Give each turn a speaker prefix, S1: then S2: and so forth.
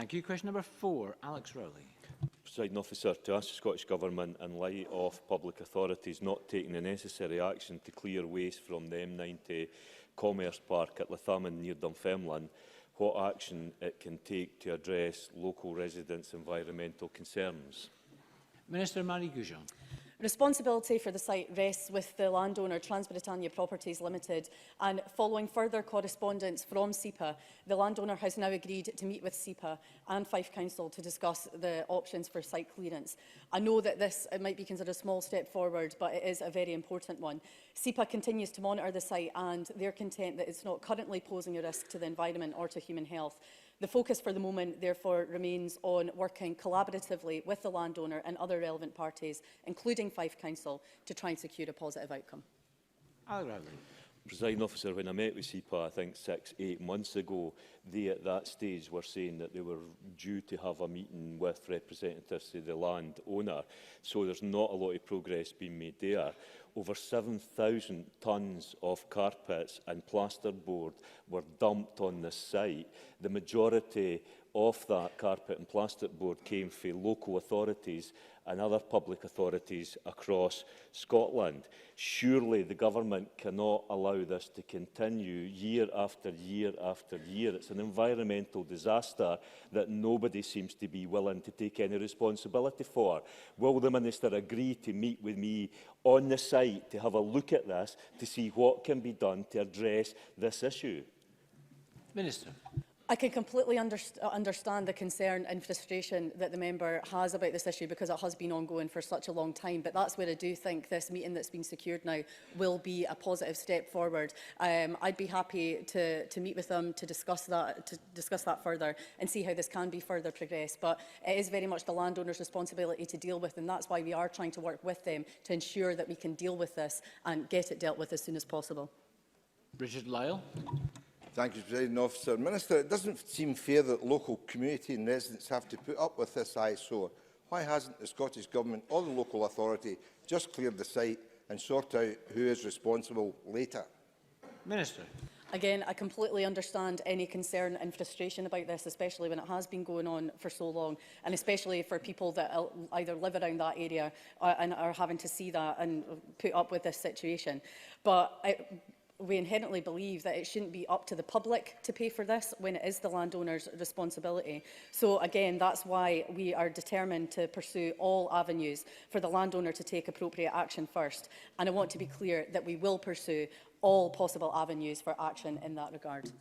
S1: Thank you. Question number 4, Alex Rowley.
S2: Presiding Officer, to ask the Scottish Government, in light of public authorities not taking the necessary action to clear waste from the M90 Commerce Park at Lathalmond near Dunfermline, what action it can take to address local residents' environmental concerns.
S1: Minister Marie Goujon.
S3: Responsibility for the site rests with the landowner Transbritannia Properties Limited, and following further correspondence from SEPA, the landowner has now agreed to meet with SEPA and Fife Council to discuss the options for site clearance. I know that it might be considered a small step forward, but it is a very important one. SEPA continues to monitor the site and they're content that it's not currently posing a risk to the environment or to human health. The focus for the moment, therefore, remains on working collaboratively with the landowner and other relevant parties, including Fife Council, to try and secure a positive outcome.
S2: Presiding Officer, when I met with SEPA, I think 6-8 months ago, they at that stage were saying that they were due to have a meeting with representatives of the landowner. So there's not a lot of progress being made there. Over 7,000 tonnes of carpets and plasterboard were dumped on this site. The majority of that carpet and plasterboard came from local authorities and other public authorities across Scotland. Surely the government cannot allow this to continue year after year after year. It's an environmental disaster that nobody seems to be willing to take any responsibility for. Will the Minister agree to meet with me on the site to have a look at this, to see what can be done to address this issue?
S1: Minister.
S3: I can completely understand the concern and frustration that the member has about this issue, because it has been ongoing for such a long time. But that's where I do think this meeting that's been secured now will be a positive step forward. I'd be happy to meet with them to discuss that further and see how this can be further progressed. But it is very much the landowner's responsibility to deal with, and that's why we are trying to work with them to ensure that we can deal with this and get it dealt with as soon as possible.
S1: Richard Lyle.
S4: Thank you, Presiding Officer. Minister, it doesn't seem fair that local community and residents have to put up with this eyesore. Why hasn't the Scottish Government or the local authority just cleared the site and sort out who is responsible later?
S1: Minister.
S3: Again, I completely understand any concern and frustration about this, especially when it has been going on for so long, and especially for people that either live around that area and are having to see that and put up with this situation. But we inherently believe that it shouldn't be up to the public to pay for this when it is the landowner's responsibility. So again, that's why we are determined to pursue all avenues for the landowner to take appropriate action first. And I want to be clear that we will pursue all possible avenues for action in that regard.